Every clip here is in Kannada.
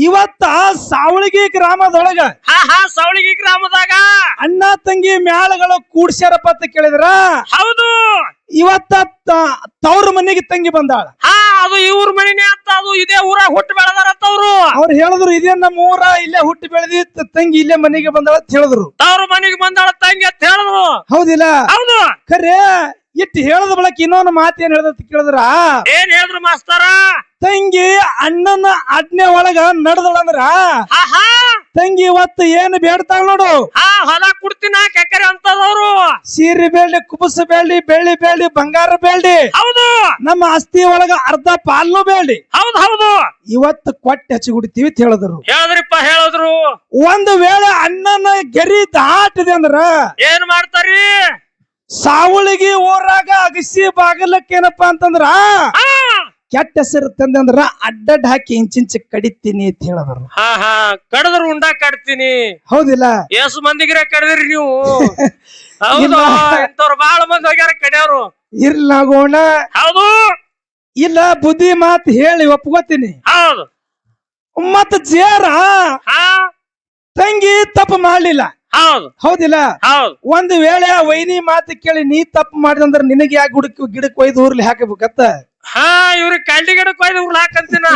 ಇವತ್ತ ಸಾವಳಗಿ ಗ್ರಾಮದೊಳಗ ಸಾವಳಗಿ ಗ್ರಾಮದಾಗ ಅಣ್ಣ ತಂಗಿ ಮ್ಯಾಳಗಳು ಕೂಡ್ಸ್ಯಾರಪ್ಪ ಅಂತ ಕೇಳಿದ್ರ ಹೌದು. ಇವತ್ತ ತವ್ರ ಮನೆಗೆ ತಂಗಿ ಬಂದಾಳ. ಅದು ಇವ್ರ ಮನೆನೇ ಅಂತ, ಅದು ಇದೇ ಊರಾಗ ಹುಟ್ಟು ಬೆಳೆದಾರಂತ ಅವ್ರು ಹೇಳಿದ್ರು ಇದೇ ನಮ್ಮ ಊರ, ಇಲ್ಲೇ ಹುಟ್ಟು ಬೆಳೆದಿ ತಂಗಿ ಇಲ್ಲೇ ಮನೆಗೆ ಬಂದಾಳ ಅಂತ ಹೇಳಿದ್ರು. ತವ್ರ ಮನೆಗೆ ಬಂದಾಳ ತಂಗಿ ಅಂತ ಹೇಳಿದ್ರು. ಹೌದಿಲ್ಲ? ಹೌದು. ಖರೆ ಇಟ್ಟು ಹೇಳದ ಬಳಕ ಇನ್ನೊಂದು ಮಾತು ಏನ್ ಹೇಳ್ದ ಕೇಳಿದ್ರ, ಏನ್ ಹೇಳಿದ್ರು ಮಾಸ್ತರ? ತಂಗಿ ಅಣ್ಣನ ಆಜ್ಞೆ ಒಳಗ ನಡೆದಳಂದ್ರ ತಂಗಿ ಇವತ್ತು ಏನ್ ಬೇಡ್ತಾಳ ನೋಡು, ಹೊಲ ಕುಡ್ತೀನ ಕೆಕ್ಕರೆ ಅಂತದವ್ರು. ಸೀರೆ ಬೇಳ್ಳಿ, ಕುಬಸ ಬೇಳ್ಳಿ, ಬೆಳ್ಳಿ ಬೇಳ್ಳಿ, ಬಂಗಾರ ಬೇಳ್ಳಿ, ಹೌದು, ನಮ್ಮ ಆಸ್ತಿ ಒಳಗ ಅರ್ಧ ಪಾಲ್ನು ಬೇಳ್ಳಿ, ಹೌದು ಹೌದು, ಇವತ್ತು ಕೊಟ್ಟು ಹಚ್ಚಿಗುಡ್ತೀವಿ ಅಂತ ಹೇಳಿದ್ರು. ಹೇಳಿದ್ರು. ಒಂದು ವೇಳೆ ಅಣ್ಣನ ಗೆರಿ ದಾಟಿದೆ ಅಂದ್ರ ಏನ್ ಮಾಡ್ತಾರಿ? ಸಾವಳಿಗಿ ಊರಾಗ ಅಗಸಿ ಬಾಗಲಕ್ಕೇನಪ್ಪಾ ಅಂತಂದ್ರ ಕೆಟ್ಟ ಹೆಸರು ತಂದಂದ್ರ ಅಡ್ಡಡ್ ಹಾಕಿ ಇಂಚಿಂಚ ಕಡಿತೀನಿ ಅಂತ ಹೇಳಿದ್ರು. ಕಡದ್ರು ಉಂಡ ಕಡ್ತೀನಿ. ಹೌದಿಲ್ಲ? ಎಷ್ಟು ಮಂದಿಗಿರ ಕಡದ್ರಿ ನೀವು? ಹೌದು, ಇಂಥವ್ರು ಬಹಳ ಮಂದಿ ಹೋಗ್ಯಾರ ಕಡಿಯವ್ರು. ಇರ್ಲಾಗೋಣ. ಹೌದು. ಇಲ್ಲ ಬುದ್ಧಿ ಮಾತು ಹೇಳಿ ಒಪ್ಕೋತೀನಿ. ಹೌದು. ಮತ್ತ ಜೇರ ತಂಗಿ ತಪ್ಪು ಮಾಡ್ಲಿಲ್ಲ. ಹೌದು. ಹೌದಿಲ್ಲ? ಹೌದು. ಒಂದು ವೇಳೆ ಆ ವೈನಿ ಮಾತು ಕೇಳಿ ನೀ ತಪ್ಪು ಮಾಡಿದಂದ್ರ ನಿನಗೆ ಯಾಕೆ ಗಿಡಕ್ಕೆ ಒಯ್ದು ಊರ್ಲಿ ಹಾಕಬೇಕತ್ತ? ಇವ್ರಿಗೆ ಕಳ್ಳಿ ಗಿಡಕ್ಕೆ ಒಯ್ದು ಊರ್ಲಿ ಹಾಕಂತೀನ.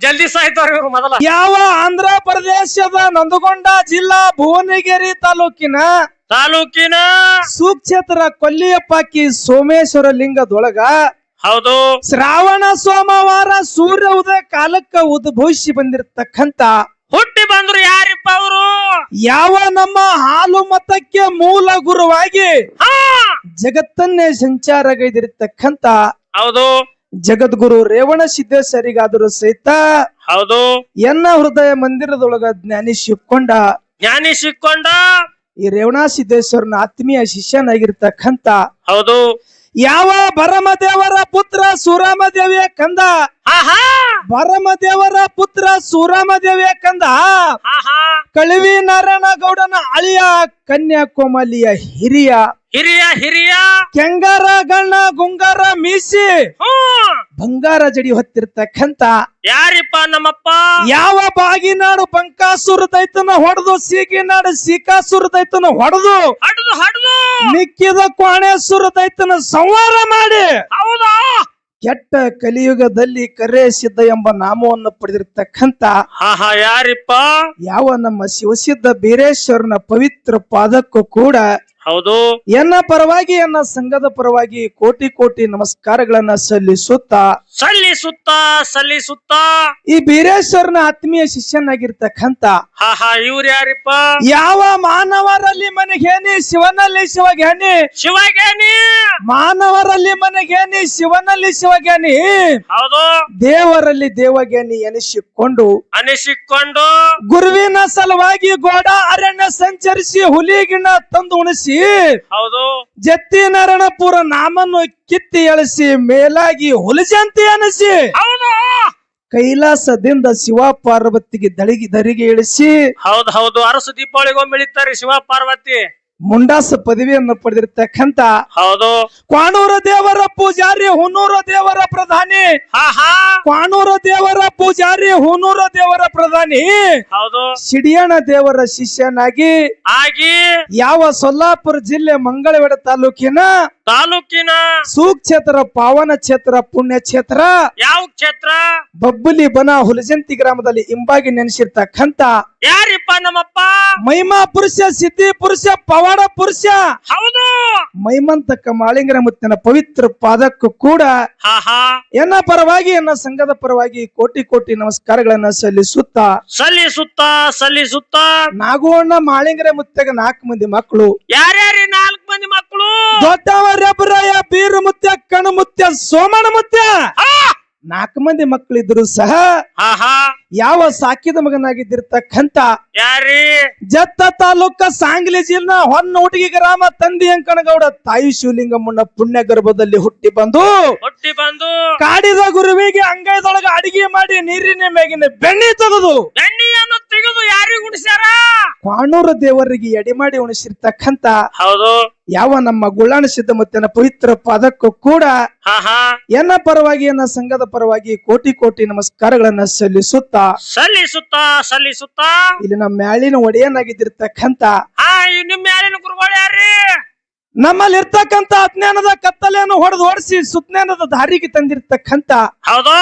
ಜಲ್ದಿ ಸಾಯ್ತವ್ರ ಇವ್ರು ಮೊದಲ. ಯಾವ ಆಂಧ್ರ ಪ್ರದೇಶದ ನಂದಗೊಂಡ ಜಿಲ್ಲಾ ಭುವನಗಿರಿ ತಾಲೂಕಿನ ಸುಕ್ಷೇತ್ರ ಕೊಲ್ಲಿಯಪ್ಪಾಕಿ ಸೋಮೇಶ್ವರ ಲಿಂಗದೊಳಗ ಹೌದು ಶ್ರಾವಣ ಸೋಮವಾರ ಸೂರ್ಯ ಉದಯ ಕಾಲಕ್ಕ ಉದ್ಭವಿಸಿ ಬಂದಿರತಕ್ಕಂತ ಹುಟ್ಟಿ ಬಂದ್ರು ಯಾರಿಪ್ಪ ಅವರು? ಯಾವ ನಮ್ಮ ಹಾಲು ಮತಕ್ಕೆ ಮೂಲ ಗುರುವಾಗಿ ಜಗತ್ತನ್ನೇ ಸಂಚಾರಗೈದಿರತಕ್ಕಂತ ಹೌದು ಜಗದ್ಗುರು ರೇವಣ ಸಿದ್ದೇಶ್ವರಿಗಾದರೂ ಸಹಿತ ಹೌದು ಎನ್ನ ಹೃದಯ ಮಂದಿರದೊಳಗ ಜ್ಞಾನಿ ಸಿಕ್ಕೊಂಡ ಈ ರೇವಣ ಸಿದ್ದೇಶ್ವರನ ಆತ್ಮೀಯ ಶಿಷ್ಯನಾಗಿರ್ತಕ್ಕಂತ ಹೌದು ಯಾವ ಭರಮದೇವರ ಪುತ್ರ ಸೂರಾಮದೇವಿಯ ಕಂದ ಭರಮದೇವರ ಪುತ್ರ ಸೂರಾಮದೇವಿಯ ಕಂದ ಕಳವಿ ನಾರಾಯಣ ಗೌಡನ ಅಳಿಯ ಕನ್ಯಾಕುಮಾರಿಯ ಹಿರಿಯ ಕೆಂಗಾರ ಗಣ್ಣ ಗುಂಗಾರ ಮೀಸಿ ಬಂಗಾರ ಜಡಿ ಹೊತ್ತಿರ್ತಕ್ಕಂತ ಯಾರಿಪ್ಪ ನಮ್ಮಪ್ಪ? ಯಾವ ಬಾಗಿನಾಡು ಬಂಕಾಸುರ ದೈತನ ಹೊಡೆದು ಸೀಗಿನಾಡು ಸೀಕಾಸುರ ದೈತನ ಹೊಡೆದು ಮಿಕ್ಕಿದ ಕೋಣೇಶ್ವರ ದೈತನ ಸಂಹಾರ ಮಾಡಿ ಕೆಟ್ಟ ಕಲಿಯುಗದಲ್ಲಿ ಕರೆ ಸಿದ್ಧ ಎಂಬ ನಾಮವನ್ನು ಪಡೆದಿರ್ತಕ್ಕಂತ ಯಾರಿಪ್ಪ? ಯಾವ ನಮ್ಮ ಶಿವಸಿದ್ಧ ಬೀರೇಶ್ವರನ ಪವಿತ್ರ ಪಾದಕ್ಕೂ ಕೂಡ ಹೌದು ಎನ್ನ ಪರವಾಗಿ ಎನ್ನ ಸಂಘದ ಪರವಾಗಿ ಕೋಟಿ ಕೋಟಿ ನಮಸ್ಕಾರಗಳನ್ನ ಸಲ್ಲಿಸುತ್ತಾ ಈ ಬೀರೇಶ್ವರನ ಆತ್ಮೀಯ ಶಿಷ್ಯನಾಗಿರ್ತಕ್ಕಂತ ಇವ್ರು ಯಾರಿಪ್ಪ? ಯಾವ ಮಾನವರಲ್ಲಿ ಮನೆಗೇನಿ ಶಿವನಲ್ಲಿ ಶಿವಜ್ಞಾನಿ ಮಾನವರಲ್ಲಿ ಮನೆಗೇನಿ ಶಿವನಲ್ಲಿ ಶಿವಜ್ಞಾನಿ ಹೌದು ದೇವರಲ್ಲಿ ದೇವಜ್ಞಾನಿ ಎನಿಸಿಕೊಂಡು ಗುರುವಿನ ಸಲುವಾಗಿ ಗೋಡ ಅರಣ್ಯ ಸಂಚರಿಸಿ ಹುಲಿಗಿಣ ತಂದು ಉಣಿಸಿ ಹೌದು ಜತ್ತಿ ನಾರಾಯಣಪುರ ನಾಮನ್ನು ಕಿತ್ತಿ ಎಳಿಸಿ ಮೇಲಾಗಿ ಹುಲಿಜಂತಿ ಅನಿಸಿ ಕೈಲಾಸದಿಂದ ಶಿವ ಪಾರ್ವತಿಗೆ ದರಿಗೆ ಇಳಿಸಿ ಹೌದು ಅರಸು ದೀಪಾವಳಿಗೊಮ್ಮೆ ಇಳಿತಾರೆ ಶಿವ ಪಾರ್ವತಿ ಮುಂಡಾಸ ಪದವಿಯನ್ನು ಪಡೆದಿರ್ತಕ್ಕಂತ ಹೌದು ಕ್ವಾಣೂರ ದೇವರ ಪೂಜಾರಿ ಹುನೂರ ದೇವರ ಪ್ರಧಾನಿ ಕ್ವಾಣೂರ ದೇವರ ಪೂಜಾರಿ ಹುನೂರ ದೇವರ ಪ್ರಧಾನಿ ಹೌದು ಸಿಡಿಯಣ ದೇವರ ಶಿಷ್ಯನಾಗಿ ಯಾವ ಸೊಲ್ಲಾಪುರ ಜಿಲ್ಲೆ ಮಂಗಳವೇಡ ತಾಲೂಕಿನ ಸುಕ್ಷೇತ್ರ ಪಾವನ ಕ್ಷೇತ್ರ ಪುಣ್ಯ ಕ್ಷೇತ್ರ ಯಾವ ಕ್ಷೇತ್ರ? ಬಬ್ಬುಲಿ ಬನ ಹುಲಜಂತಿ ಗ್ರಾಮದಲ್ಲಿ ಇಂಬಾಗಿ ನೆನೆಸಿರ್ತಕ್ಕಂತ ಯಾರಿಪ್ಪ ನಮ್ಮಪ್ಪ? ಮಹಿಮಾ ಪುರುಷ ಸಿದ್ಧಿ ಪುರುಷ ಪವಾಡ ಪುರುಷ ಹೌದು ಮೈಮಂತಕ್ಕ ಮಾಳಿಂಗರ ಮುತ್ತಿನ ಪವಿತ್ರ ಪಾದಕ್ಕೂ ಕೂಡ ಎನ್ನ ಪರವಾಗಿ ಎನ್ನ ಸಂಘದ ಪರವಾಗಿ ಕೋಟಿ ಕೋಟಿ ನಮಸ್ಕಾರಗಳನ್ನ ಸಲ್ಲಿಸುತ್ತಾ ನಾಗೋಣ ಮಾಳಿಂಗರ ಮುತ್ತಗ 4 ಮಂದಿ ಮಕ್ಕಳು. ಯಾರ್ಯಾರಿ 4 ಮಂದಿ ಮಕ್ಕಳು? ದೊಡ್ಡವರಬ್ಬರಾಯ ಬೀರು ಮುತ್ಯ ಕಣು ಮುತ್ಯ ಸೋಮಣ ಮುತ್ಯ 4 ಮಂದಿ ಮಕ್ಕಳಿದ್ರು ಸಹ ಯಾವ ಸಾಕಿದ ಮಗನಾಗಿದ್ದಿರ್ತಕ್ಕಂತ ಯಾರಿ ಜತ್ತ ತಾಲೂಕ ಸಾಂಗ್ಲಿ ಜಿಲ್ಲಾ ಹೊನ್ನೂಟಿಗೆ ಗ್ರಾಮ ತಂದಿ ಅಂಕಣಗೌಡ ತಾಯಿ ಶಿವಲಿಂಗಮ್ಮನ ಪುಣ್ಯ ಗರ್ಭದಲ್ಲಿ ಹುಟ್ಟಿ ಬಂದು ಕಾಡಿದ ಗುರುವಿಗೆ ಅಂಗೈದೊಳಗ ಅಡಿಗೆ ಮಾಡಿ ನೀರಿನ ಮೇಗಿನ ಬೆಣ್ಣೆ ತೆಗೆದು ಯಾರಿಗೂ ಉಣಿಸ್ಯಾರ ಕ್ವಾಣೂರು ದೇವರಿಗೆ ಎಡೆ ಮಾಡಿ ಉಣಿಸಿರ್ತಕ್ಕಂತ ಹೌದು ಯಾವ ನಮ್ಮ ಗುಳ್ಳಾಣ ಸಿದ್ದಮುತ್ತನ ಪವಿತ್ರ ಪಾದಕ್ಕೂ ಕೂಡ ಹಾ ಹಾ ಎನ್ನ ಪರವಾಗಿ ಎನ್ನ ಸಂಘದ ಪರವಾಗಿ ಕೋಟಿ ಕೋಟಿ ನಮಸ್ಕಾರಗಳನ್ನ ಸಲ್ಲಿಸುತ್ತಾ ಸಲ್ಲಿಸುತ್ತಾ ಇಲ್ಲಿ ನಮ್ಮ ಮ್ಯಾಲಿನ ಒಡೆಯನಾಗಿದ್ದಿರ್ತಕ್ಕಂತ ಹಾ ಇವ್ ನಿಮ್ ಮ್ಯಾಲಿನ ಗುರುಗಳು ಯಾರ್ರಿ ನಮ್ಮಲ್ಲಿ ಇರ್ತಕ್ಕಂತ ಅಜ್ಞಾನದ ಕತ್ತಲೆಯನ್ನು ಹೊಡೆದೋಡಿಸಿ ಸುಜ್ಞಾನದ ದಾರಿಗೆ ತಂದಿರ್ತಕ್ಕಂತ ಹೌದು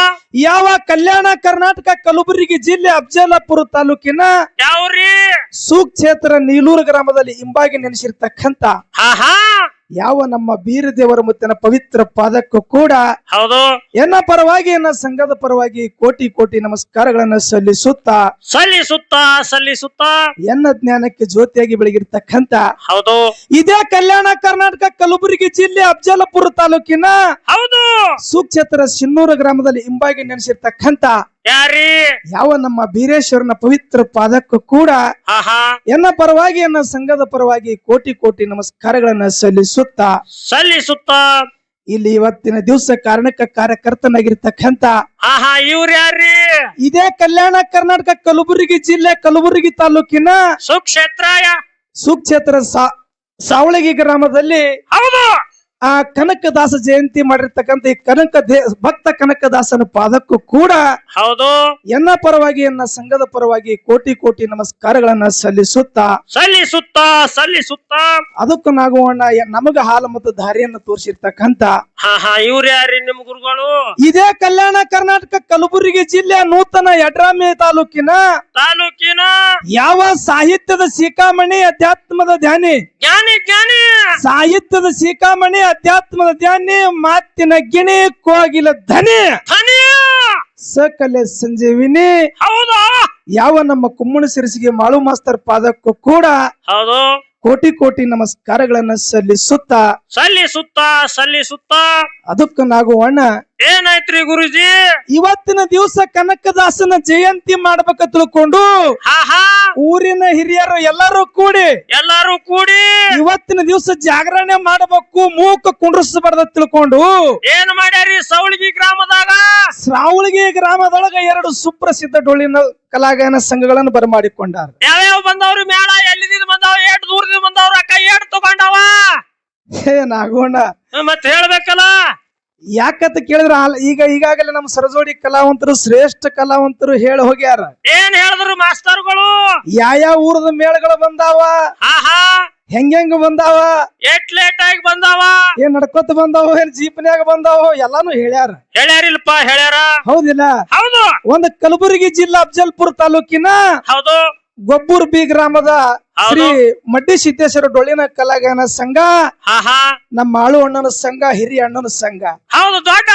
ಯಾವ ಕಲ್ಯಾಣ ಕರ್ನಾಟಕ ಕಲಬುರಗಿ ಜಿಲ್ಲೆ ಅಫಜಲಪುರ ತಾಲೂಕಿನ ಯಾವ್ರಿ ಸುಕ್ಷೇತ್ರ ನೀಲೂರು ಗ್ರಾಮದಲ್ಲಿ ಹಿಂಬಾಗಿ ನೆನೆಸಿರ್ತಕ್ಕಂತ ಹಾ ಹಾ ಯಾವ ನಮ್ಮ ಬೀರದೇವರ ಮುತ್ತಿನ ಪವಿತ್ರ ಪಾದಕ್ಕೂ ಕೂಡ ಹೌದು ಎನ್ನ ಪರವಾಗಿ ಎನ್ನ ಸಂಘದ ಪರವಾಗಿ ಕೋಟಿ ಕೋಟಿ ನಮಸ್ಕಾರಗಳನ್ನ ಸಲ್ಲಿಸುತ್ತಾ ಸಲ್ಲಿಸುತ್ತಾ ಎನ್ನ ಜ್ಞಾನಕ್ಕೆ ಜ್ಯೋತಿಯಾಗಿ ಬೆಳಗಿರ್ತಕ್ಕಂತ ಹೌದು ಇದೇ ಕಲ್ಯಾಣ ಕರ್ನಾಟಕ ಕಲಬುರಗಿ ಜಿಲ್ಲೆ ಅಫಜಲಪುರ ತಾಲೂಕಿನ ಹೌದು ಸುಕ್ಷೇತ್ರ ಸಿನ್ನೂರು ಗ್ರಾಮದಲ್ಲಿ ಹಿಂಬಾಗಿ ನೆನೆಸಿರ್ತಕ್ಕಂತ ಯಾರಿ ಯಾವ ನಮ್ಮ ಬೀರೇಶ್ವರನ ಪವಿತ್ರ ಪಾದಕ್ಕೂ ಕೂಡ ಹಾ ಹಾ ಎನ್ನ ಪರವಾಗಿ ಎನ್ನ ಸಂಘದ ಪರವಾಗಿ ಕೋಟಿ ಕೋಟಿ ನಮಸ್ಕಾರಗಳನ್ನ ಸಲ್ಲಿಸುತ್ತಾ ಇಲ್ಲಿ ಇವತ್ತಿನ ದಿವಸ ಕಾರಣಕ್ಕ ಕಾರ್ಯಕರ್ತನಾಗಿರ್ತಕ್ಕಂತ ಹಾ ಹಾ ಇವ್ರ ಯಾರ್ರಿ ಇದೇ ಕಲ್ಯಾಣ ಕರ್ನಾಟಕ ಕಲಬುರಗಿ ಜಿಲ್ಲೆ ಕಲಬುರಗಿ ತಾಲೂಕಿನ ಸುಕ್ಷೇತ್ರ ಸಾವಳಗಿ ಗ್ರಾಮದಲ್ಲಿ ಹೌದು ಆ ಕನಕದಾಸ ಜಯಂತಿ ಮಾಡಿರ್ತಕ್ಕಂಥ ಈ ಭಕ್ತ ಕನಕದಾಸನ ಪಾದಕ್ಕೂ ಕೂಡ ಹೌದು ಎನ್ನ ಪರವಾಗಿ ಎನ್ನ ಸಂಘದ ಪರವಾಗಿ ಕೋಟಿ ಕೋಟಿ ನಮಸ್ಕಾರಗಳನ್ನ ಸಲ್ಲಿಸುತ್ತಾ ಅದಕ್ಕೂ ನಾಗವಣ್ಣ ನಮಗ ಹಾಲು ಮತ್ತು ದಾರಿಯನ್ನು ತೋರಿಸಿರ್ತಕ್ಕಂತ ಹಾ ಹಾ ಇವ್ರ ಯಾರ್ರಿ ನಿಮ್ ಗುರುಗಳು ಇದೇ ಕಲ್ಯಾಣ ಕರ್ನಾಟಕ ಕಲಬುರಗಿ ಜಿಲ್ಲೆ ನೂತನ ಯಡ್ರಾಮಿ ತಾಲೂಕಿನ ಯಾವ ಸಾಹಿತ್ಯದ ಶಿಖಾಮಣಿ ಅಧ್ಯಾತ್ಮದ ಧ್ಯಾನಿ ಸಾಹಿತ್ಯದ ಶಿಖಾಮಣಿ ಅಧ್ಯಾತ್ಮದ ಧ್ಯಾನಿ ಮಾತಿನ ಗಿಣಿ ಕೋಗಿಲ ಧನಿ ಸಕಲೆ ಸಂಜೀವಿನಿ ಹೌದು ಯಾವ ನಮ್ಮ ಕುಮ್ಮಣ ಸಿರಿಸಿಗೆ ಮಾಳು ಮಾಸ್ತರ್ ಪಾದಕ್ಕೂ ಕೂಡ ಹೌದು ಕೋಟಿ ಕೋಟಿ ನಮಸ್ಕಾರಗಳನ್ನ ಸಲ್ಲಿಸುತ್ತಾ ಅದಕ್ಕೂ ನಾಗುವಣ್ಣ ಏನಾಯ್ತ್ರಿ ಗುರುಜಿ ಇವತ್ತಿನ ದಿವಸ ಕನಕದಾಸನ ಜಯಂತಿ ಮಾಡ್ಬೇಕ ತಿಳ್ಕೊಂಡು ಊರಿನ ಹಿರಿಯರು ಎಲ್ಲರೂ ಕೂಡಿ ಇವತ್ತಿನ ದಿವಸ ಜಾಗರಣೆ ಮಾಡಬೇಕು ಮೂಕ ಕುಂಡ್ರಿಸಬಾರ್ದ ತಿಳ್ಕೊಂಡು ಏನ್ ಮಾಡ್ಯಾರಿ ಶ್ರಾವಳಗಿ ಗ್ರಾಮದೊಳಗ 2 ಸುಪ್ರಸಿದ್ಧ ಡೊಳ್ಳಿನ ಕಲಾಗಾಯನ ಸಂಘಗಳನ್ನು ಬರಮಾಡಿಕೊಂಡಾರ ಯಾವ್ಯಾವ ಬಂದವ್ರು ಮೇಳ ಎಲ್ಲಿದಿಂದ ಬಂದಾವ ಏಟ್ ದೂರದಿಂದ ಬಂದವ್ರು ಅಕ್ಕ ಏಟ್ ತಗೊಂಡವ ನಾಗೋಣ ಮತ್ತೆ ಹೇಳ್ಬೇಕಲ್ಲ ಯಾಕಂತ ಕೇಳಿದ್ರ ಈಗಾಗಲೇ ನಮ್ಮ ಸರಜೋಡಿ ಕಲಾವಂತರು ಶ್ರೇಷ್ಠ ಕಲಾವಂತರು ಹೇಳಿ ಹೋಗ್ಯಾರ ಏನ್ ಹೇಳಿದ್ರು ಮಾಸ್ತರ್ಗಳು ಯಾವ ಊರದ ಮೇಳಗಳು ಬಂದಾವ ಹೆಂಗ ಬಂದಾವ ಎಟ್ ಲೇಟ್ ಆಗಿ ಬಂದಾವ ಏನ್ ನಡ್ಕೊತ ಬಂದಾವ ಏನ್ ಜೀಪ್ನ್ಯಾಗ ಬಂದಾವ ಎಲ್ಲಾನು ಹೇಳ್ಯಾರಿಲ್ಪ ಹೇಳ್ಯಾರ ಹೌದಿಲ್ಲ ಹೌದು ಒಂದ್ ಕಲಬುರಗಿ ಜಿಲ್ಲಾ ಅಫಜಲ್ಪುರ ತಾಲೂಕಿನ ಹೌದು ಗೊಬ್ಬೂರ್ ಬಿ ಗ್ರಾಮದ ಶ್ರೀ ಮಡ್ಡಿ ಸಿದ್ದೇಶ್ವರ ಡೊಳ್ಳಿನ ಕಲಾಗಾಯನ ಸಂಘ ನಮ್ಮ ಆಳು ಅಣ್ಣನ ಸಂಘ ಹಿರಿಯ ಅಣ್ಣನ ಸಂಘ ಹೌದು ದೊಡ್ಡ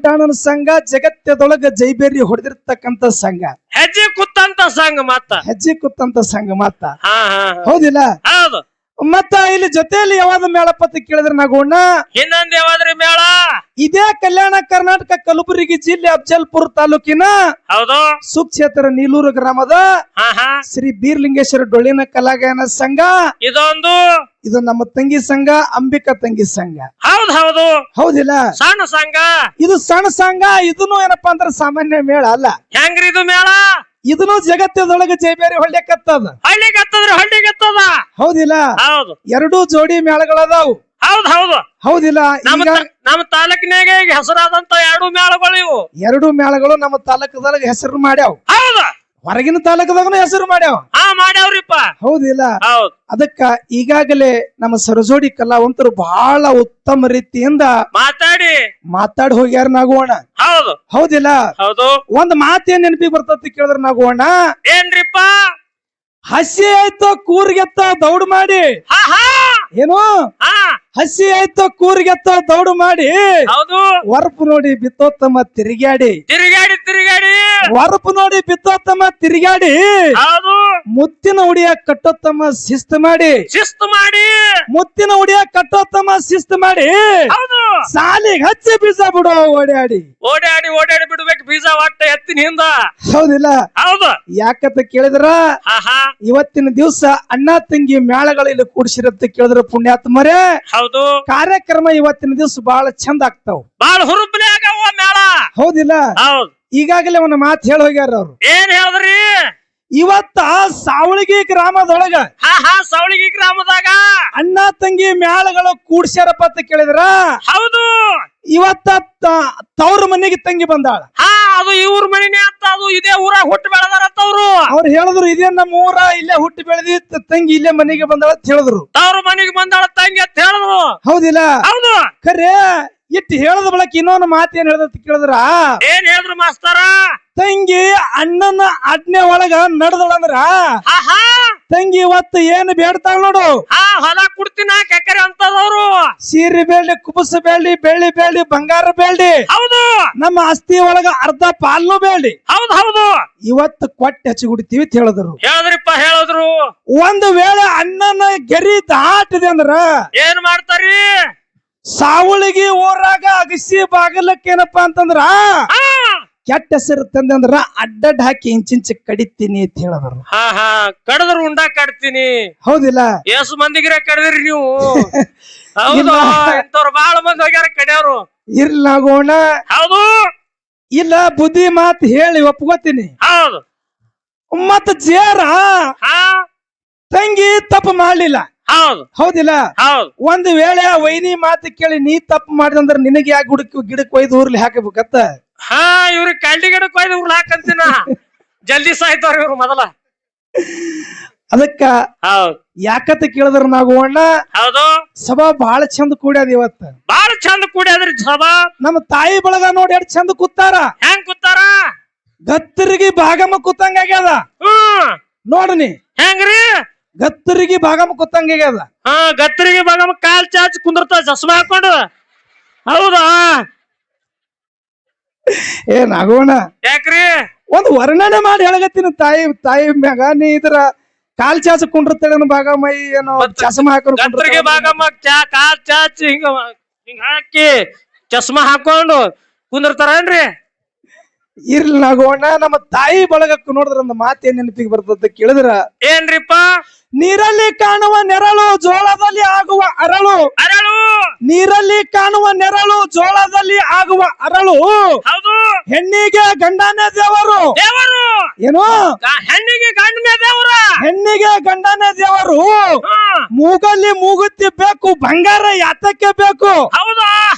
ಅಣ್ಣನ ಸಂಘ ಜಗತ್ತದೊಳಗ ಜೈಬೇರಿ ಹೊಡೆದಿರ್ತಕ್ಕಂತ ಸಂಘ ಹೆಜ್ಜೆ ಕುತ್ತಂತ ಸಂಘ ಮತ್ತ ಹೌದಿಲ್ಲ ಹೌದು ಮತ್ತ ಇಲ್ಲಿ ಜೊತೆಯಲ್ಲಿ ಯಾವ್ದು ಮೇಳಪತಿ ಕೇಳಿದ್ರೆ ನಾಗೋಣ ಇನ್ನೊಂದ್ ಯಾವಾದ್ರಿ ಮೇಳ ಇದೇ ಕಲ್ಯಾಣ ಕರ್ನಾಟಕ ಕಲಬುರಗಿ ಜಿಲ್ಲೆ ಅಫಜಲ್ಪುರ ತಾಲೂಕಿನ ಹೌದು ಸುಕ್ಷೇತ್ರ ನೀಲೂರು ಗ್ರಾಮದ ಶ್ರೀ ಬೀರ್ಲಿಂಗೇಶ್ವರ ಡೊಳ್ಳಿನ ಕಲಾಗಾಯನ ಸಂಘ ಇದು ನಮ್ಮ ತಂಗಿ ಸಂಘ ಅಂಬಿಕಾ ತಂಗಿ ಸಂಘ ಹೌದಿಲ್ಲ ಸಣ್ಣ ಸಂಘ ಇದು ಸಣ್ಣ ಸಂಘ ಇದನ್ನು ಏನಪ್ಪಾ ಅಂದ್ರೆ ಸಾಮಾನ್ಯ ಮೇಳ ಅಲ್ಲ ಹೆಂಗ್ರಿ ಇದು ಮೇಳ ಇದನ್ನು ಜಗತ್ತದೊಳಗೆ ಜೈಬೇರಿ ಹೊಳ್ಳಿಕತ್ತದ ಹೌದಿಲ್ಲ 2 ಜೋಡಿ ಮೇಳಗಳದಾವು ಹೌದಿಲ್ಲ ನಮ್ಮ ತಾಲೂಕಿನಾಗ ಹೆಸರಾದಂತ 2 ಮೇಳಗಳು ಇವು 2 ಮೇಳಗಳು ನಮ್ಮ ತಾಲೂಕದೊಳಗೆ ಹೆಸರು ಮಾಡ್ಯಾವ ಹೊರಗಿನ ತಾಲೂಕದಾಗ ಹೆಸರು ಮಾಡ್ಯಾವ್ರಿಪ್ಪ ಹೌದಿಲ್ಲ ಅದಕ್ಕ ಈಗಾಗಲೇ ನಮ್ಮ ಸರಜೋಡಿ ಕಲಾವಂತರು ಬಹಳ ಉತ್ತಮ ರೀತಿಯಿಂದ ಮಾತಾಡಿ ಹೋಗ್ಯಾರ ನಾಗೋಣ ಹೌದಿಲ್ಲ ಒಂದ್ ಮಾತೇನ್ ನೆನಪಿಗೆ ಬರ್ತತಿ ಕೇಳಿದ್ರ ನಾಗೋಣ ಏನ್ರಿಪ್ಪ ಹಸಿ ಆಯ್ತು ಕೂರ್ಗೆತ್ತ ದೌಡ್ ಮಾಡಿ ಏನು ಹಸಿ ಆಯ್ತು ಕೂರ್ಗೆತ್ತ ದೌಡ್ ಮಾಡಿ ವರ್ಪ್ ನೋಡಿ ಬಿತ್ತೋತ್ತಮ್ಮ ತಿರುಗಾಡಿ ವರ್ಪ್ ನೋಡಿ ಬಿತ್ತೋತ್ತಮ್ಮ ತಿರುಗಾಡಿ ಮುತ್ತಿನ ಉಡಿಯ ಕಟ್ಟೋತ್ತಮ್ಮ ಶಿಸ್ತು ಮಾಡಿ ಮುತ್ತಿನ ಉಡಿಯ ಕಟ್ಟೋತ್ತಮ್ಮ ಶಿಸ್ತು ಮಾಡಿ ಸಾಲಿಗೆ ಹಚ್ಚಿ ಬೀಜ ಬಿಡೋ ಓಡಾಡಿ ಬಿಡ್ಬೇಕು ಬೀಜ ಒಟ್ಟ ಎತ್ತಿನ ಹಿಂದ ಹೌದಿಲ್ಲ ಯಾಕಂತ ಕೇಳಿದ್ರ ಇವತ್ತಿನ ದಿವಸ ಅಣ್ಣ ತಂಗಿ ಮೇಳಗಳು ಇಲ್ಲಿ ಕೂಡಿಸಿರತ್ತ ಕೇಳಿದ್ರ ಪುಣ್ಯಾತ್ಮರೇ ಹೌದು ಕಾರ್ಯಕ್ರಮ ಇವತ್ತಿನ ದಿವಸ ಬಹಳ ಚಂದ ಆಗ್ತಾವ ಬಹಳ ಹುರುಪ್ಲೆ ಆಗವ ಮೇಳ ಹೌದಿಲ್ಲ ಈಗಾಗಲೇ ಒಂದು ಮಾತು ಹೇಳಿ ಹೋಗ್ಯಾರ ಅವ್ರು ಏನ್ ಹೇಳಿದ್ರಿ ಇವತ್ತ ಸಾವಳಗಿ ಗ್ರಾಮದೊಳಗ ಸವಳಿಗಿ ಗ್ರಾಮದಾಗ ಅಣ್ಣ ತಂಗಿ ಮ್ಯಾಳಗಳು ಕೂಡ್ಸ್ಯಾರಪ್ಪ ಅಂತ ಕೇಳಿದ್ರ ಹೌದು ಇವತ್ತ ತವ್ರ ಮನೆಗೆ ತಂಗಿ ಬಂದಾಳ. ಅದು ಇವ್ರ ಮನಿನೇ ಅಂತ, ಅದು ಇದೇ ಊರಾಗ ಹುಟ್ಟು ಬೆಳೆದಾರಂತ ಅವ್ರು ಹೇಳಿದ್ರು ಇದೇ ನಮ್ಮ ಊರ, ಇಲ್ಲೇ ಹುಟ್ಟಿ ಬೆಳೆದಿ ತಂಗಿ ಇಲ್ಲೇ ಮನೆಗೆ ಬಂದಾಳ ಅಂತ ಹೇಳಿದ್ರು. ತವ್ರ ಮನೆಗೆ ಬಂದಾಳ ತಂಗಿ ಅಂತ ಹೇಳಿದ್ರು. ಹೌದಿಲ್ಲ? ಹೌದು. ಖರೆ ಇಟ್ಟು ಹೇಳದ ಬಳಕ ಇನ್ನೊಂದು ಮಾತು ಏನ್ ಹೇಳ್ದ ಕೇಳಿದ್ರ ಏನ್ ಹೇಳಿದ್ರು ಮಾಸ್ತರ? ತಂಗಿ ಅಣ್ಣನ ಆಜ್ಞೆ ಒಳಗ ನಡೆದಳಂದ್ರ ತಂಗಿ ಇವತ್ತು ಏನ್ ಬೇಡ್ತಾಳ ನೋಡು, ಹೊಲ ಕುಡ್ತೀನಿ ಕೆಕ್ಕರೆ ಅಂತದವ್ರು. ಸೀರೆ ಬೇಡಿ, ಕುಬಸ ಬೇಡಿ, ಬೆಳ್ಳಿ ಬೇಡಿ, ಬಂಗಾರ ಬೇಡಿ, ಹೌದು ನಮ್ಮ ಆಸ್ತಿ ಒಳಗ ಅರ್ಧ ಪಾಲ್ನು ಬೇಡಿ, ಹೌದು ಹೌದು ಇವತ್ತು ಕೊಟ್ಟೆ ಹಚ್ಚಿ ಕುಡಿತೀವಿ ಅಂತ ಹೇಳಿದ್ರು. ಹೇಳಿದ್ರು. ಒಂದು ವೇಳೆ ಅಣ್ಣನ ಗೆರಿ ದಾಟಿದೆ ಅಂದ್ರ ಏನ್ ಮಾಡ್ತಾರಿ? ಸಾವಳಿಗಿ ಊರಾಗ ಅಗಸಿ ಬಾಗಲಕ್ಕೇನಪ್ಪಾ ಅಂತಂದ್ರ ಕೆಟ್ಟ ಹೆಸರು ತಂದಂದ್ರ ಅಡ್ಡಡ್ ಹಾಕಿ ಇಂಚಿಂಚ ಕಡಿತೀನಿ ಅಂತ ಹೇಳಿದ್ರು. ಕಡದ್ರು ಉಂಡಾ ಕಡ್ತೀನಿ. ಹೌದಿಲ್ಲ? ಎಷ್ಟು ಮಂದಿಗಿರ ಕಡದ್ರಿ ನೀವು? ಹೌದು, ಇಂಥವ್ರು ಬಹಳ ಮಂದಿ ಹೋಗ್ಯಾರ ಕಡಿಯವ್ರು. ಇರ್ಲಾಗೋಣ. ಹೌದು. ಇಲ್ಲ ಬುದ್ಧಿ ಮಾತು ಹೇಳಿ ಒಪ್ಕೋತೀನಿ. ಹೌದು. ಮತ್ತ ಜೇರ ತಂಗಿ ತಪ್ಪು ಮಾಡ್ಲಿಲ್ಲ. ಹೌದು. ಹೌದಿಲ್ಲ? ಹೌದು. ಒಂದು ವೇಳೆ ಆ ವೈನಿ ಮಾತು ಕೇಳಿ ನೀ ತಪ್ಪು ಮಾಡಿದಂದ್ರ ನಿನಗೆ ಯಾಕೆ ಗಿಡಕ್ಕೆ ಒಯ್ದು ಊರ್ಲಿ ಹಾಕಬೇಕತ್ತ? ಇವ್ರಿಗೆ ಕಳ್ಳಿ ಗಿಡಕ್ಕೆ ಒಯ್ದು ಊರ್ಲಿ ಹಾಕಂತೀನ. ಜಲ್ದಿ ಸಾಯ್ತಾರ ಇವ್ರು ಮೊದಲ. ಅದಕ್ಕ ಯಾಕತ್ತ ಕೇಳಿದ್ರ ನಾವು ಅಣ್ಣ, ಹೌದು, ಸಭಾ ಬಹಳ ಚಂದ ಕೂಡ್ಯಾದ ಇವತ್ತ. ಬಹಳ ಚಂದ ಕೂಡ್ಯಾದ್ರಿ ಸಭಾ. ನಮ್ಮ ತಾಯಿ ಬಳಗ ನೋಡಿ ಎಷ್ಟು ಚಂದ ಕೂತಾರ. ಹೆಂಗ್ ಕೂತಾರ? ಗತ್ತರಿಗೆ ಭಾಗಮ ಕೂತಂಗ ಆಗ್ಯದ ನೋಡ್ನಿ. ಹೆಂಗ್ರಿ? ಗತ್ತರಿಗೆ ಭಾಗಮ ಕೂತಂಗ ಆಗ್ಯದ. ಗತ್ತರಿಗೆ ಭಾಗಮ ಕಾಲ್ ಚಾಚ್ ಕುಂದಿರ್ತಾವ ಚಸ್ಮಾ ಹಾಕೊಂಡು. ಹೌದಾ? ಏನಾಗೋಣ? ಯಾಕ್ರಿ? ಒಂದು ವರ್ಣನೆ ಮಾಡಿ ಹೇಳಗತ್ತೀನಿ ತಾಯಿ ಮ್ಯಾಗ. ನೀ ಇದ್ರ ಕಾಲ್ ಚಾಚ ಕುಂಡಿರ್ತೇಳ ಭಾಗಮ ಏನೋ ಚಸ್ಮಾ ಹಾಕೊಂಡು ಗತ್ತರಿಗೆ ಭಾಗಮ ಕಾಲ್ ಚಾಚ್ ಹಿಂಗ ಹಾಕಿ ಚಸ್ಮಾ ಹಾಕೊಂಡು ಕುಂದಿರ್ತಾರೇನ್ರಿ? ಇರ್ಲಾಗೋಣ. ನಮ್ಮ ತಾಯಿ ಬಳಗಕ್ಕೆ ನೋಡಿದ್ರ ಒಂದು ಮಾತೇನ್ ನೆನಪಿಗೆ ಬರ್ತದ ಕೇಳಿದ್ರ ಏನ್ರಿಪ್ಪ? ನೀರಲ್ಲಿ ಕಾಣುವ ನೆರಳು ಜೋಳದಲ್ಲಿ ಆಗುವ ಅರಳು. ನೀರಲ್ಲಿ ಕಾಣುವ ನೆರಳು ಜೋಳದಲ್ಲಿ ಆಗುವ ಅರಳು. ಹೌದು. ಹೆಣ್ಣಿಗೆ ಗಂಡನೇ ದೇವರು. ಏನು? ಹೆಣ್ಣಿಗೆ ಗಂಡನೇ ದೇವರ. ಹೆಣ್ಣಿಗೆ ಗಂಡನೇ ದೇವರು. ಮೂಗಲ್ಲಿ ಮೂಗುತ್ತಿ ಬೇಕು, ಬಂಗಾರ ಯಾತಕ್ಕೆ ಬೇಕು? ಹೌದಾ?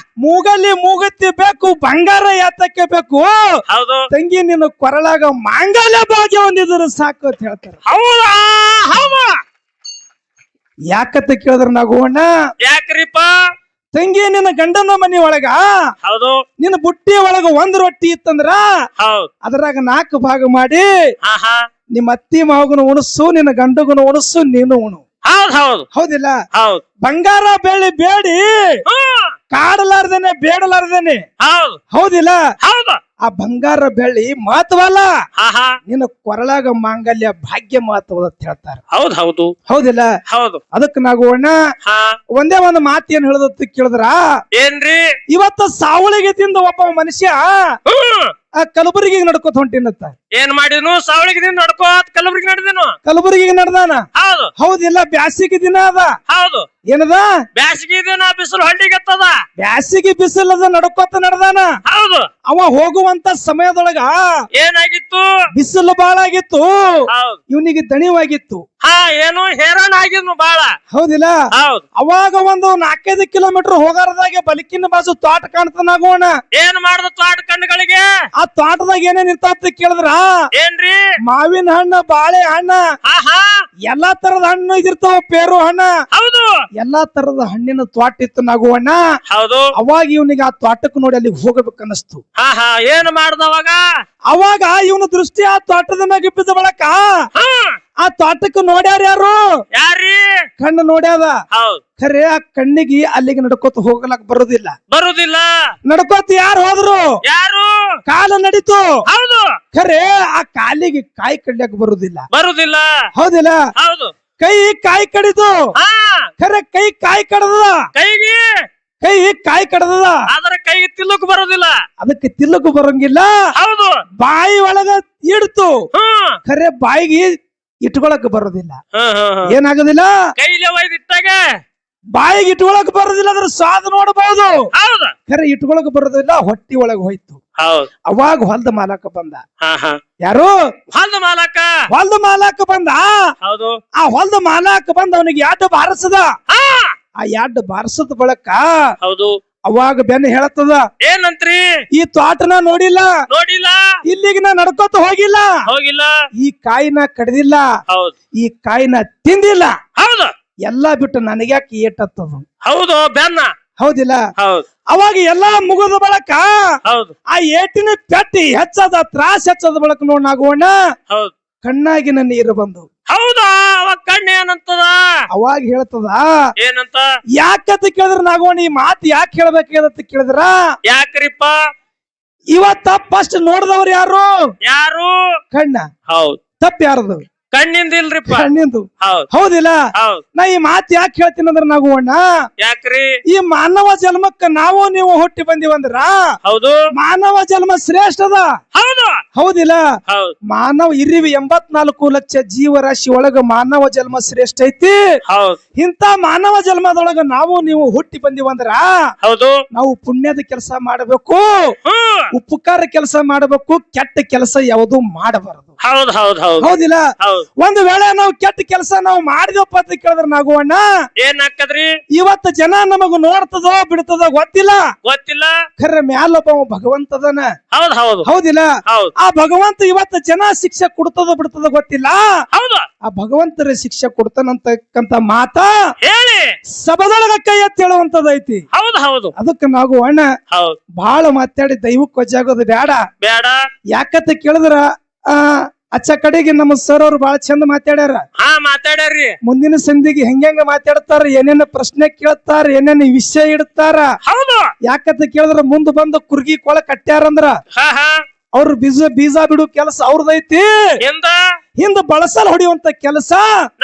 ಮೂಗಲ್ಲಿ ಮೂಗುತ್ತಿ ಬೇಕು, ಬಂಗಾರ ಯಾತಕ್ಕೆ ಬೇಕು? ಹೌದು. ತಂಗಿ ನಿನ್ನ ಕೊರಳಾಗ ಮಾಂಗಲ್ಯ ಭಾಗ್ಯ ಹೊಂದಿದ್ರು ಸಾಕು ಅಂತ ಹೇಳ್ತಾರೆ. ಹೌದಾ? ಹೌದಾ? ಯಾಕತ್ತ ಕೇಳಿದ್ರ ನಾಗೋಣ, ಯಾಕ್ರಿಪ್ಪ? ತಂಗಿ ನಿನ್ನ ಗಂಡನ ಮನಿ ಒಳಗ, ಹೌದು, ನಿನ್ನ ಬುಟ್ಟಿ ಒಳಗ ಒಂದ್ ರೊಟ್ಟಿ ಇತ್ತಂದ್ರ ಅದ್ರಾಗ 4 ಭಾಗ ಮಾಡಿ ನಿಮ್ಮ ಅತ್ತಿ ಮಾವಗನು ಉಣಸು, ನಿನ್ನ ಗಂಡಗನು ಉಣಸು, ನೀನು ಉಣು. ಹೌದ್ ಹೌದು. ಹೌದಿಲ್ಲ? ಹೌದು. ಬಂಗಾರ ಬೆಳ್ಳಿ ಬೇಡಿ ಕಾಡಲಾರ್ದೇನೆ ಬೇಡಲಾರ್ದೇನೆ. ಹೌದು. ಹೌದಿಲ್ಲ? ಹೌದು. ಆ ಬಂಗಾರ ಬೆಳ್ಳಿ ಮಹತ್ವಲ್ಲ, ನಿನ್ನ ಕೊರಳಾಗ ಮಾಂಗಲ್ಯ ಭಾಗ್ಯ ಮಹತ್ವದ ಅಂತ ಹೇಳ್ತಾರ. ಹೌದ್ ಹೌದು. ಹೌದಿಲ್ಲ? ಹೌದು. ಅದಕ್ಕೆ ನಾವು ಒಂದೇ ಒಂದು ಮಾತು ಏನ್ ಹೇಳದತ್ತ ಕೇಳಿದ್ರ ಏನ್ರಿ? ಇವತ್ತು ಸಾವಳಿಗೆ ತಿಂದ ಒಬ್ಬ ಮನುಷ್ಯ ಆ ಕಲಬುರಗಿಗೆ ನಡ್ಕೋತ ಹೊಂಟಿನತ್ತ. ಏನ್ ಮಾಡಿದ್ನು? ಸಾವಳಿಗೆ ದಿನ ನಡ್ಕೋತ್ ಕಲಬುರಗಿ ನಡೆದೇನು? ಕಲಬುರಗಿಗೆ ನಡ್ದಾನ. ಹೌದು. ಹೌದಿಲ್ಲ? ಬ್ಯಾಸಿಗೆ ದಿನ ಅದ. ಹೌದು. ಏನದ? ಬ್ಯಾಸಿಗೆ ದಿನ ಬಿಸಿಲು ಹಳ್ಳಿಗೆತ್ತದ. ಬ್ಯಾಸಿಗೆ ಬಿಸಿಲದ ನಡ್ಕೋತ ನಡ್ದಾನ. ಹೌದು. ಅವ ಹೋಗುವಂತ ಸಮಯದೊಳಗ ಏನಾಗಿತ್ತು? ಬಿಸಿಲು ಬಾಳ ಆಗಿತ್ತು. ಇವನಿಗೆ ದಣಿವಾಗಿತ್ತು. ಏನು ಹೇರಾಣ ಆಗಿದ್ನು ಬಾಳ. ಹೌದಿಲ್ಲ? ಹೌದು. ಅವಾಗ ಒಂದು 4-5 ಕಿಲೋಮೀಟರ್ ಹೋಗಾರದಾಗೆ ಬಲಕಿನ ಬಾಜು ತೋಟ ಕಾಣ್ತಾನಾಗೋಣ. ಏನ್ ಮಾಡ್ದ ತೋಟ ಕಣ್ಣುಗಳಿಗೆ? ಆ ತೋಟದಾಗ ಏನೇನ್ ಇರ್ತಾವ ಕೇಳಿದ್ರ ಏನ್ರಿ? ಮಾವಿನ ಹಣ್ಣು, ಬಾಳೆ ಹಣ್ಣ, ಎಲ್ಲಾ ತರದ ಹಣ್ಣು ಇದಿರ್ತಾವ, ಪೇರು ಹಣ್ಣ. ಹೌದು. ಎಲ್ಲಾ ತರದ ಹಣ್ಣಿನ ತೋಟ ಇತ್ತು ನಾಗುವಣ್ಣ. ಹೌದು. ಅವಾಗ ಇವನಿಗೆ ಆ ತೋಟಕ್ಕೆ ನೋಡಿ ಅಲ್ಲಿ ಹೋಗಬೇಕನ್ನಿಸ್ತು. ಏನ್ ಮಾಡ್ದವಾಗ? ಅವಾಗ ಇವನ ದೃಷ್ಟಿ ಆ ತೋಟದ ಮ್ಯಾಗ ಬಿದ್ದ ಬಳಕ ಆ ತೋಟಕ್ಕೆ ನೋಡ್ಯಾರ ಯಾರು? ಯಾರಿ? ಕಣ್ಣು ನೋಡ್ಯಾದ. ಖರೆ ಆ ಕಣ್ಣಿಗೆ ಅಲ್ಲಿಗೆ ನಡ್ಕೋತ ಹೋಗಲಕ್ ಬರುದಿಲ್ಲ. ನಡ್ಕೋತ ಯಾರು ಹೋದ್ರು? ಯಾರು? ಕಾಲ ನಡೀತು. ಹೌದು. ಖರೆ ಆ ಕಾಲಿಗೆ ಕಾಯಿ ಕಡ್ಲಿಕ್ ಬರುದಿಲ್ಲ. ಹೌದಿಲ್ಲ? ಹೌದು. ಕೈ ಕಾಯಿ ಕಡಿದು. ಖರೆ ಕೈ ಕಾಯಿ ಕಡದ. ಕೈ ಕಾಯಿ ಕಡದ. ಆದ್ರೆ ಕೈಗೆ ತಿಲ್ಲಕ್ ಬರೋದಿಲ್ಲ. ಅದಕ್ಕೆ ತಿಲ್ಲಕ್ ಬರಂಗಿಲ್ಲ. ಹೌದು. ಬಾಯಿ ಒಳಗ ಇಡ್ತು. ಖರೆ ಬಾಯಿಗೆ ಇಟ್ಕೊಳಕ್ ಬರೋದಿಲ್ಲ. ಏನಾಗೋದಿಲ್ಲ? ಕೈಲಿ ಒಯ್ದಿಟ್ಟಾಗ ಬಾಯಿಗೆ ಇಟ್ಕೊಳಕ್ ಬರೋದಿಲ್ಲ. ಅದ್ರ ಸ್ವಾದ ನೋಡಬಹುದು. ಖರೆ ಇಟ್ಕೊಳಕ್ ಬರೋದಿಲ್ಲ. ಹೊಟ್ಟಿ ಒಳಗ ಹೋಯ್ತು. ಹೌದ್ ಅವಾಗ ಹೊಲ್ದ ಮಾಲಕ ಬಂದ. ಹಾ ಹಾ ಯಾರು? ಹೊಲ್ದ ಮಾಲಕ. ಹೊಲ್ದ ಮಾಲಕ ಬಂದ. ಹೌದು. ಆ ಹೊಲ್ದ ಮಾಲಕ ಬಂದ ಅವನಿಗೆ ಎಡ್ಡು ಬಾರಿಸದ. ಆ ಎಡ್ಡು ಬಾರಿಸದ ಬಳಕ ಹೌದು ಅವಾಗ ಬೆನ್ನ ಹೇಳತ್ತದ, ಏನಂತ್ರಿ? ಈ ತೋಟನ ನೋಡಿಲ್ಲ, ನೋಡಿಲ್ಲ, ಇಲ್ಲಿಗೆ ನಾ ನಡ್ಕೋತ ಹೋಗಿಲ್ಲ, ಹೋಗಿಲ್ಲ, ಈ ಕಾಯಿನ ಕಡ್ದಿಲ್ಲ, ಹೌದ್ ಈ ಕಾಯಿನ ತಿಂದಿಲ್ಲ, ಹೌದು ಎಲ್ಲಾ ಬಿಟ್ಟು ನನಗ್ಯಾಕೆ ಏಟತ್ತದ? ಹೌದು ಬೆನ್ನ. ಹೌದಿಲ್ಲ? ಹೌದ್ ಅವಾಗ ಎಲ್ಲಾ ಮುಗಿದ ಬಳಕ ಹೌದು ಆ ಏಟಿನ ಪೆಟ್ಟಿ ಹೆಚ್ಚದ, ತ್ರಾಸ ಹೆಚ್ಚದ ಬಳಕ ನೋಡ್ ನಾಗೋಣ ಹೌದ್ ಕಣ್ಣಾಗಿನ ನೀರು ಬಂದು. ಹೌದಾ? ಅವಾಗ ಕಣ್ಣ ಏನಂತದ? ಅವಾಗ ಹೇಳ್ತದ, ಏನಂತ? ಯಾಕಂತ ಕೇಳಿದ್ರ ನಾಗೋಣ ಈ ಮಾತು ಯಾಕೆ ಹೇಳ್ಬೇಕಾಗತ್ತ ಕೇಳಿದ್ರ, ಯಾಕ್ರಿಪ್ಪ? ಇವತ್ತ ಫಸ್ಟ್ ನೋಡಿದವ್ರು ಯಾರು? ಯಾರು? ಕಣ್ಣ. ಹೌದ್ ತಪ್ಪ ಯಾರದು? ಕಣ್ಣಿಂದ ಇಲ್ರಿಪ್ಪ. ಕಣ್ಣಿಂದು. ಹೌದ್ ಹೌದಿಲ್ಲ? ಹೌದ್ ನಾ ಈ ಮಾತು ಯಾಕೆ ಹೇಳ್ತೀನಿ ಅಂದ್ರ ನಾಗೋಣ, ಯಾಕ್ರಿ? ಈ ಮಾನವ ಜನ್ಮಕ್ಕ ನಾವು ನೀವು ಹುಟ್ಟಿ ಬಂದಿವಂದ್ರ ಹೌದು ಮಾನವ ಜನ್ಮ ಶ್ರೇಷ್ಠದ. ಹೌದು ಹೌದಿಲ್ಲ? ಹೌದ್ ಮಾನವ ಇರಿವಿ 84 ಲಕ್ಷ ಜೀವರಾಶಿ ಒಳಗ ಮಾನವ ಜನ್ಮ ಶ್ರೇಷ್ಠ ಐತಿ. ಹೌದ್ ಇಂತ ಮಾನವ ಜನ್ಮದೊಳಗ ನಾವು ನೀವು ಹುಟ್ಟಿ ಬಂದಿವಂದ್ರ ಹೌದು ನಾವು ಪುಣ್ಯದ ಕೆಲಸ ಮಾಡಬೇಕು, ಹ್ಮ್ ಉಪಕಾರ ಕೆಲಸ ಮಾಡಬೇಕು, ಕೆಟ್ಟ ಕೆಲಸ ಯಾವುದು ಮಾಡಬಾರದು. ಹೌದ್ ಹೌದ್ ಹೌದ್ ಹೌದಿಲ್ಲ? ಹೌದ್ ಒಂದು ವೇಳೆ ನಾವು ಕೆಟ್ಟ ಕೆಲಸ ನಾವು ಮಾಡಿದಪ್ಪ ಅಂತ ಕೇಳಿದ್ರ ನಾಗುವಣ್ಣ ಏನ್ ಹಾಕದ್ರಿ? ಇವತ್ತು ಜನ ನಮಗ ನೋಡ್ತದೋ ಬಿಡ್ತದೋ ಗೊತ್ತಿಲ್ಲ, ಗೊತ್ತಿಲ್ಲ. ಖರೆ ಮ್ಯಾಲೊಬ್ಬ ಭಗವಂತದನ. ಹೌದ್ ಹೌದು ಹೌದಿಲ್ಲ? ಹೌದ್ ಆ ಭಗವಂತ ಇವತ್ತು ಜನ ಶಿಕ್ಷೆ ಕೊಡ್ತದೋ ಬಿಡ್ತದೋ ಗೊತ್ತಿಲ್ಲ, ಹೌದು ಆ ಭಗವಂತರ ಶಿಕ್ಷೆ ಕೊಡ್ತಾನಂತಕ್ಕಂತ ಮಾತ ಹೇಳಿ ಸಭದೊಳಗ ಕೈ ಎತ್ತಿ ಹೇಳುವಂತದೈತಿ. ಹೌದ್ ಹೌದು ಅದಕ್ಕೆ ನಾವು ಅಣ್ಣ ಹೌದ್ ಬಹಳ ಮಾತಾಡಿ ದೈವಕ್ಕೆ ವಜ್ಜಾಗೋದು ಬೇಡ. ಬೇಡ. ಯಾಕಂತ ಕೇಳಿದ್ರ ಅಚ್ಚ ಕಡೆಗೆ ನಮ್ಮ ಸರ್ ಅವ್ರು ಬಹಳ ಚಂದ ಮಾತಾಡ್ಯಾರ. ಹಾ ಮಾತಾಡ್ಯಾರ್ರಿ. ಮುಂದಿನ ಸಂಧಿಗೆ ಹೆಂಗ ಮಾತಾಡ್ತಾರ, ಏನೇನ ಪ್ರಶ್ನೆ ಕೇಳ್ತಾರ, ಏನೇನ ವಿಷಯ ಇಡ್ತಾರ. ಹೌದು ಯಾಕಂತ ಕೇಳಿದ್ರ ಮುಂದ್ ಬಂದ ಕುರ್ಗಿ ಕೊಳ ಕಟ್ಟ್ಯಾರಂದ್ರ ಹಾ ಹಾ ಅವ್ರ ಬೀಜ ಬಿಡು ಕೆಲಸ ಅವ್ರದೈತಿ, ಹಿಂದ ಬಳಸಲ್ ಹೊಡಿಯುವಂತ ಕೆಲಸ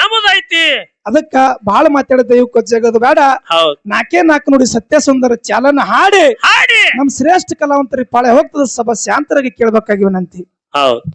ನಮ್ಮದೈತಿ. ಅದಕ್ಕ ಬಹಳ ಮಾತಾಡ ದೈವಕ್ಕೆ ಜಗದು ಬೇಡ. ಹೌದ್ 4 ನೋಡಿ ಸತ್ಯ ಸುಂದರ ಚಾಲನ ಹಾಡಿ ಹಾಡಿ ನಮ್ ಶ್ರೇಷ್ಠ ಕಲಾವಂತರಿ ಪಾಳೆ ಹೋಗ್ತದ. ಸಭಾ ಶಾಂತರಾಗಿ ಕೇಳ್ಬೇಕಾಗಿ ವಿನಂತಿ. ಹೌದ್